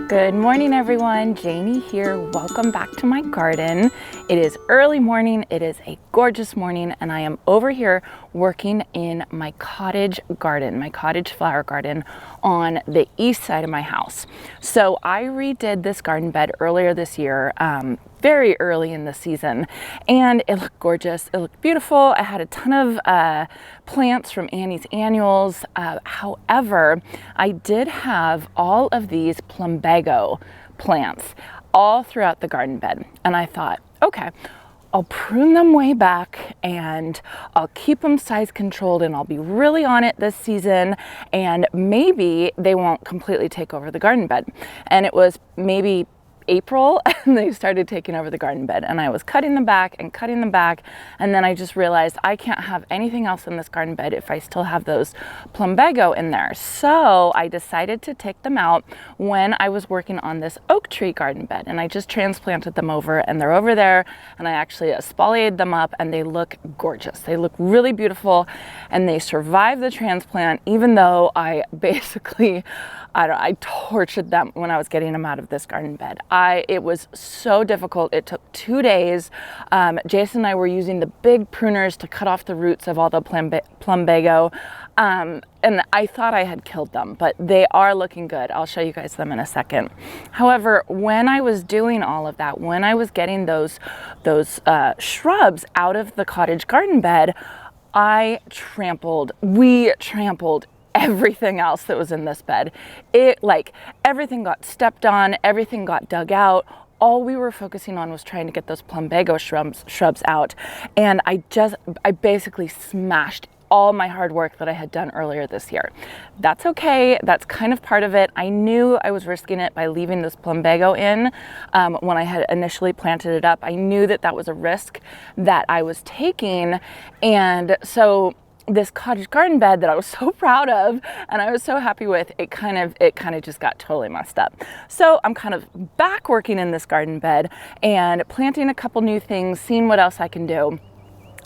Good morning, everyone. Janie here. Welcome back to my garden. It is early morning. It is a gorgeous morning, and I am over here working in my cottage garden, my cottage flower garden on the east side of my house. So I redid this garden bed earlier this year, very early in the season, and it looked gorgeous. It looked beautiful. I had a ton of plants from Annie's Annuals. However, I did have all of these plumbago plants all throughout the garden bed, and I thought, okay, I'll prune them way back and I'll keep them size controlled, and I'll be really on it this season, and maybe they won't completely take over the garden bed. And it was maybe April and they started taking over the garden bed, and I was cutting them back and cutting them back, and then I just realized I can't have anything else in this garden bed if I still have those plumbago in there. So I decided to take them out when I was working on this oak tree garden bed, and I just transplanted them over, and they're over there, and I actually espaliered them up, and they look gorgeous. They look really beautiful, and they survived the transplant, even though I basically I tortured them when I was getting them out of this garden bed. It was so difficult. It took 2 days. Jason and I were using the big pruners to cut off the roots of all the plumbago. And I thought I had killed them, but they are looking good. I'll show you guys them in a second. However, when I was doing all of that, when I was getting those shrubs out of the cottage garden bed, we trampled everything else that was in this bed. Everything got stepped on, everything got dug out. All we were focusing on was trying to get those plumbago shrubs out. And I basically smashed all my hard work that I had done earlier this year. That's okay. That's kind of part of it. I knew I was risking it by leaving this plumbago in when I had initially planted it up. I knew that that was a risk that I was taking. And so this cottage garden bed that I was so proud of and I was so happy with, it kind of just got totally messed up. So I'm kind of back working in this garden bed and planting a couple new things, seeing what else I can do.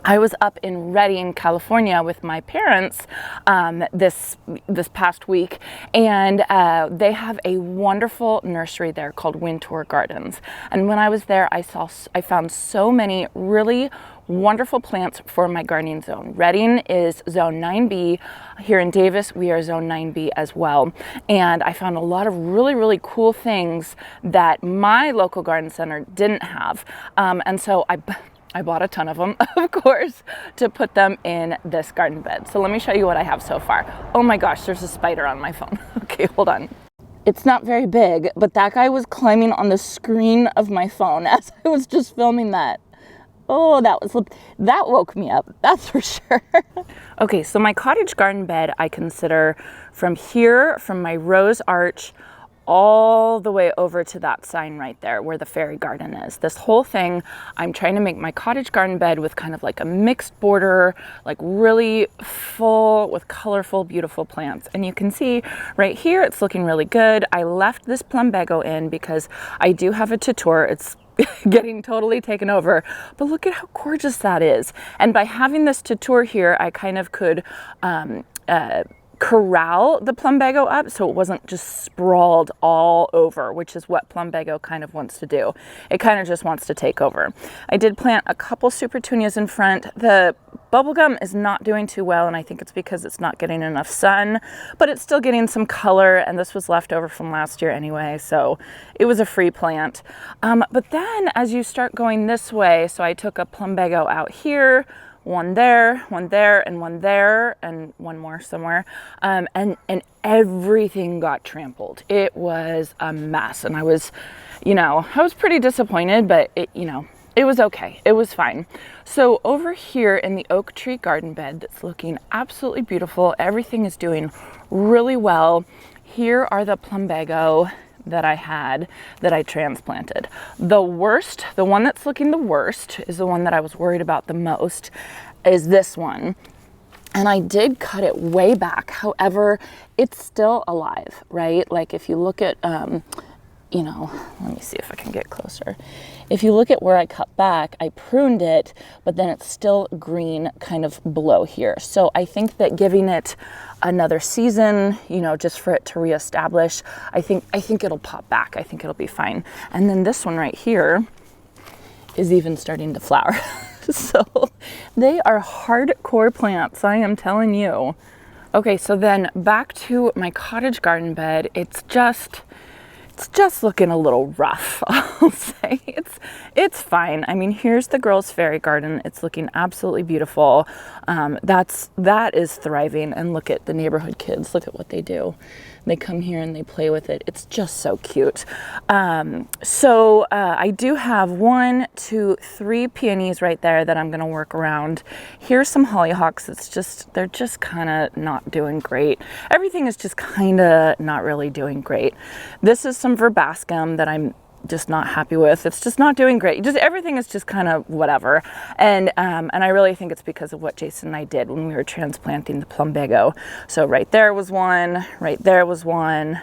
I was up in Redding, California with my parents this past week, and they have a wonderful nursery there called Wintour Gardens. And when I was there, I found so many really wonderful plants for my gardening zone. Redding is zone 9B. Here in Davis, we are zone 9B as well. And I found a lot of really, really cool things that my local garden center didn't have. And so I bought a ton of them, of course, to put them in this garden bed. So let me show you what I have so far. Oh my gosh, there's a spider on my phone. Okay, hold on. It's not very big, but that guy was climbing on the screen of my phone as I was just filming that. Oh, that woke me up, that's for sure. Okay, so my cottage garden bed, I consider from here, from my rose arch, all the way over to that sign right there where the fairy garden is. This whole thing, I'm trying to make my cottage garden bed with kind of like a mixed border, like really full with colorful, beautiful plants. And you can see right here, it's looking really good. I left this plumbago in because I do have a tutor. It's getting totally taken over, but look at how gorgeous that is. And by having this tutor here, I kind of could corral the plumbago up so it wasn't just sprawled all over, which is what plumbago kind of wants to do. It kind of just wants to take over. I did plant a couple supertunias in front. The bubblegum is not doing too well, and I think it's because it's not getting enough sun, but it's still getting some color, and this was left over from last year anyway, so it was a free plant. But then as you start going this way, so I took a plumbago out here, one there, and one there, and one more somewhere. And everything got trampled. It was a mess. And I was pretty disappointed, but it was okay. It was fine. So over here in the oak tree garden bed that's looking absolutely beautiful, everything is doing really well. Here are the plumbago that I transplanted. The one that's looking the worst is the one that I was worried about the most, is this one. And I did cut it way back. However, it's still alive, right? Like if you look at, let me see if I can get closer. if you look at where I cut back, I pruned it, but then it's still green kind of below here. So I think that giving it another season, you know, just for it to reestablish, I think it'll pop back. I think it'll be fine. And then this one right here is even starting to flower. So they are hardcore plants, I am telling you. Okay, so then back to my cottage garden bed. It's just looking a little rough, I'll say. It's fine. I mean, here's the girls' fairy garden. It's looking absolutely beautiful. That is thriving. And look at the neighborhood kids. Look at what they do. They come here and they play with it. It's just so cute. I do have 1, 2, 3 peonies right there that I'm gonna work around. Here's some hollyhocks. They're just kind of not doing great. Everything is just kind of not really doing great. This is some verbascum that I'm just not happy with. It's just not doing great. Just everything is just kind of whatever. And I really think it's because of what Jason and I did when we were transplanting the plumbago. So right there was one, right there was one,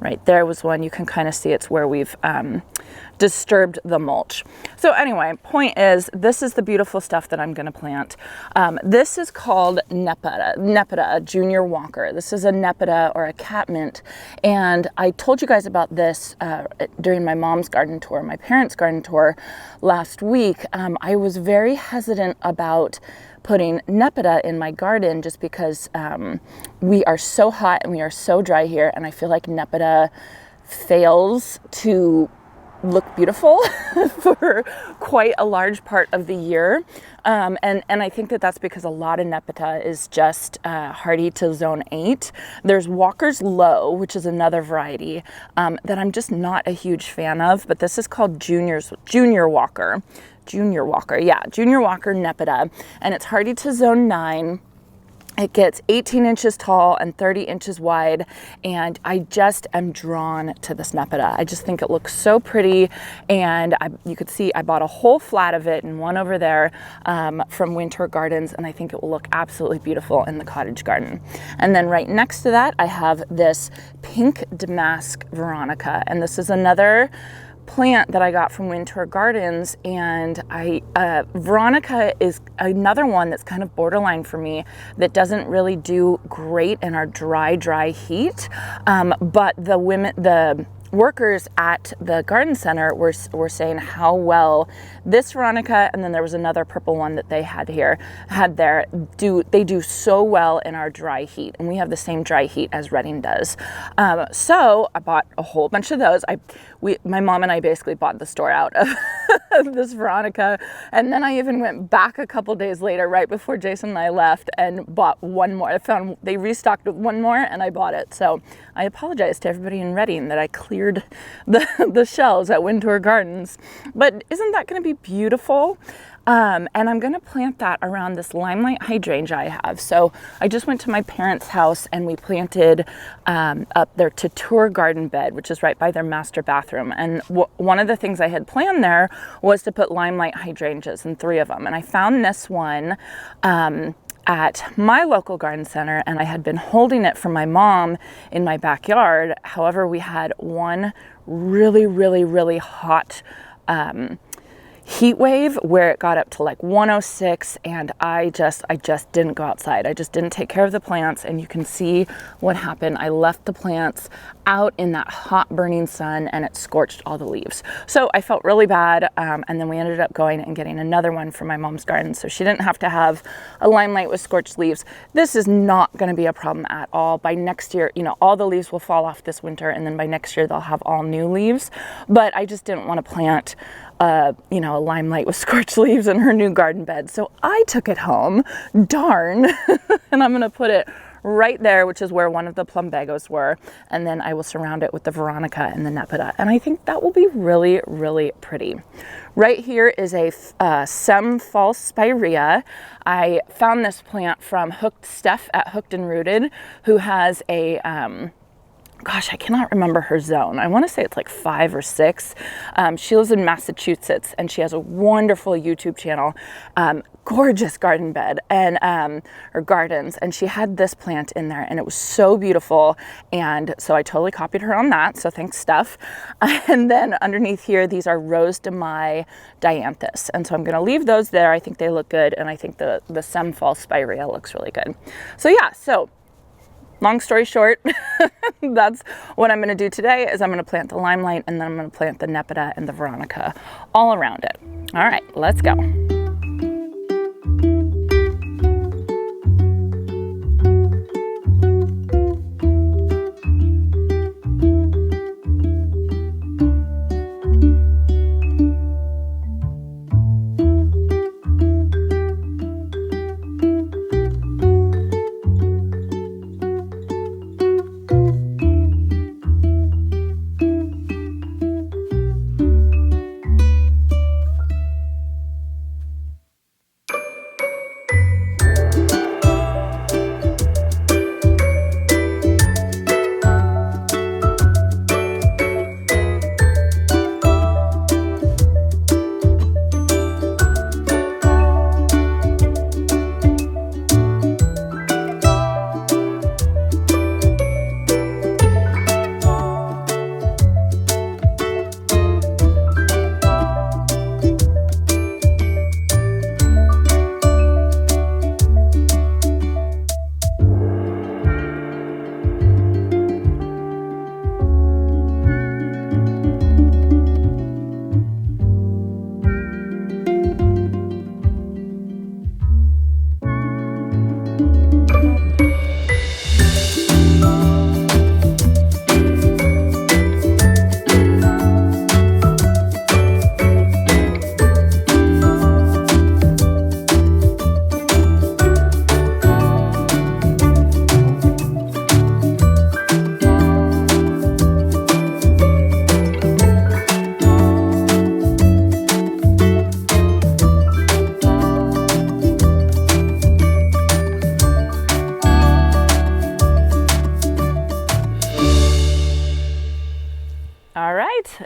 right there was one. You can kind of see it's where we've disturbed the mulch. So anyway, point is, this is the beautiful stuff that I'm going to plant. This is called Nepeta, a junior walker. This is a Nepeta or a catmint. And I told you guys about this during my mom's garden tour, my parents' garden tour last week. I was very hesitant about putting Nepeta in my garden just because we are so hot and we are so dry here, and I feel like Nepeta fails to look beautiful for quite a large part of the year. And I think that that's because a lot of Nepeta is just hardy to zone 8. There's Walker's Low, which is another variety that I'm just not a huge fan of, but this is called Junior Walker Nepeta, and it's hardy to zone 9. It gets 18 inches tall and 30 inches wide, and I just am drawn to this Nepeta. I just think it looks so pretty, and you could see I bought a whole flat of it and one over there from Winter Gardens, and I think it will look absolutely beautiful in the cottage garden. And then right next to that, I have this pink damask Veronica, and this is another plant that I got from Winter Gardens, and Veronica is another one that's kind of borderline for me, that doesn't really do great in our dry heat, but the workers at the garden center were saying how well this Veronica, and then there was another purple one that they had there, they do so well in our dry heat, and we have the same dry heat as Redding does. So I bought a whole bunch of those. My mom and I basically bought the store out of this Veronica, and then I even went back a couple days later, right before Jason and I left, and bought one more. I found they restocked with one more, and I bought it. So I apologize to everybody in Redding that I cleared the shelves at Winter Gardens, but isn't that going to be beautiful? And I'm going to plant that around this limelight hydrangea I have. So I just went to my parents' house and we planted up their Tour garden bed, which is right by their master bathroom. And one of the things I had planned there was to put limelight hydrangeas, and 3 of them. And I found this one at my local garden center, and I had been holding it for my mom in my backyard. However, we had one really hot heat wave where it got up to like 106, and I just didn't go outside. I just didn't take care of the plants, and you can see what happened. I left the plants out in that hot burning sun, and it scorched all the leaves. So I felt really bad, and then we ended up going and getting another one from my mom's garden, so she didn't have to have a limelight with scorched leaves. This is not going to be a problem at all. By next year, you know, all the leaves will fall off this winter, and then by next year they'll have all new leaves. But I just didn't want to plant a limelight with scorched leaves in her new garden bed. So I took it home, darn, and I'm gonna put it right there, which is where one of the plumbagos were, and then I will surround it with the Veronica and the Nepeta, and I think that will be really pretty. Right here is a Sem False Spirea. I found this plant from Steph at Hooked and Rooted, who has a gosh, I cannot remember her zone. I want to say it's like 5 or 6. She lives in Massachusetts, and she has a wonderful YouTube channel gorgeous garden bed and or gardens, and she had this plant in there and it was so beautiful, and so I totally copied her on that, so thanks Steph. And then underneath here, these are Rose de Mai dianthus, and so I'm going to leave those there. I think they look good, and I think the Semfall spirea looks really good. So yeah, so long story short, that's what I'm going to do today. Is I'm going to plant the limelight, and then I'm going to plant the Nepeta and the Veronica all around it. All right, let's go.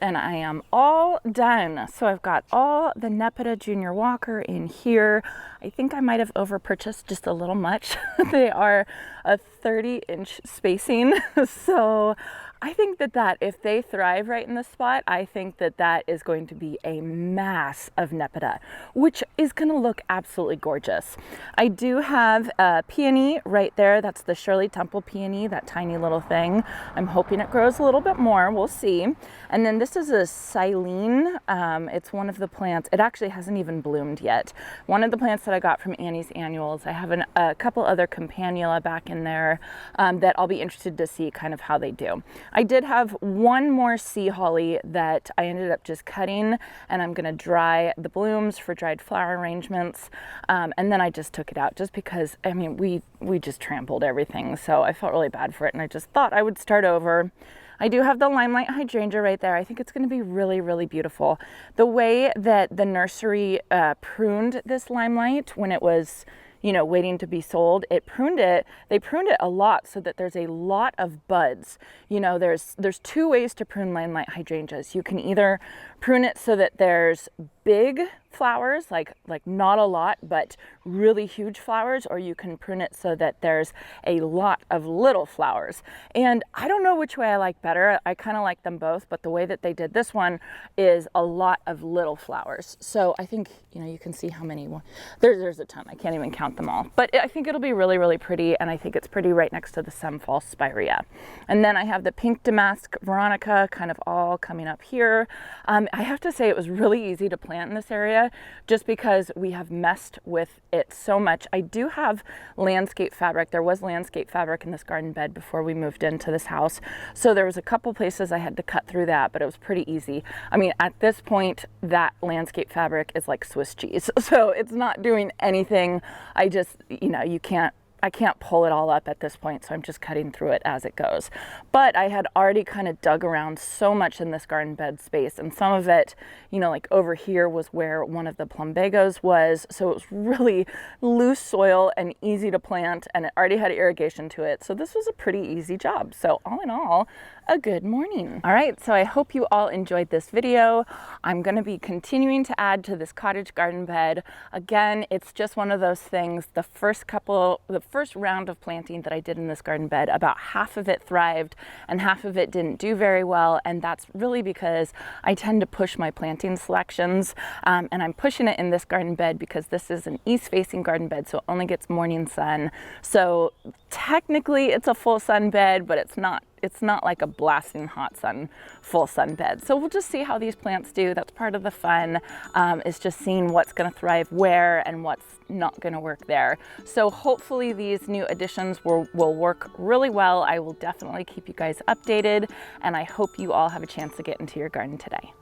And I am all done. So I've got all the Nepeta Junior Walker in here. I think I might have over purchased just a little much. They are a 30-inch spacing. So I think that if they thrive right in this spot, I think that is going to be a mass of Nepeta, which is going to look absolutely gorgeous. I do have a peony right there. That's the Shirley Temple peony, that tiny little thing. I'm hoping it grows a little bit more. We'll see. And then this is a Silene. It's one of the plants. It actually hasn't even bloomed yet. One of the plants that I got from Annie's Annuals. I have a couple other campanula back in there that I'll be interested to see kind of how they do. I did have one more sea holly that I ended up just cutting, and I'm going to dry the blooms for dried flower arrangements, and then I just took it out just because, I mean, we just trampled everything, so I felt really bad for it, and I just thought I would start over. I do have the Limelight Hydrangea right there. I think it's going to be really, really beautiful. The way that the nursery pruned this Limelight when it was, you know, waiting to be sold, they pruned it a lot so that there's a lot of buds. You know, there's two ways to prune Limelight Hydrangeas. You can either prune it so that there's big flowers, like not a lot, but really huge flowers, or you can prune it so that there's a lot of little flowers. And I don't know which way I like better. I kind of like them both, but the way that they did this one is a lot of little flowers. So I think, you know, you can see how many, there's a ton. I can't even count them all, but I think it'll be really, really pretty. And I think it's pretty right next to the Semfall spirea. And then I have the pink damask Veronica kind of all coming up here. I have to say it was really easy to plant in this area just because we have messed with it so much. I do have landscape fabric. There was landscape fabric in this garden bed before we moved into this house. So there was a couple places I had to cut through that, but it was pretty easy. I mean, at this point, that landscape fabric is like Swiss cheese. So it's not doing anything. I just, you know, I can't pull it all up at this point, so I'm just cutting through it as it goes. But I had already kind of dug around so much in this garden bed space, and some of it, you know, like over here was where one of the plumbagos was, so it was really loose soil and easy to plant, and it already had irrigation to it, so this was a pretty easy job. So all in all, a good morning. All right, so I hope you all enjoyed this video. I'm going to be continuing to add to this cottage garden bed. Again, it's just one of those things, the first round of planting that I did in this garden bed, about half of it thrived and half of it didn't do very well, and that's really because I tend to push my planting selections, and I'm pushing it in this garden bed because this is an east-facing garden bed, so it only gets morning sun. So technically it's a full sun bed, but it's not like a blasting hot sun, full sun bed. So we'll just see how these plants do. That's part of the fun, is just seeing what's gonna thrive where and what's not gonna work there. So hopefully these new additions will work really well. I will definitely keep you guys updated, and I hope you all have a chance to get into your garden today.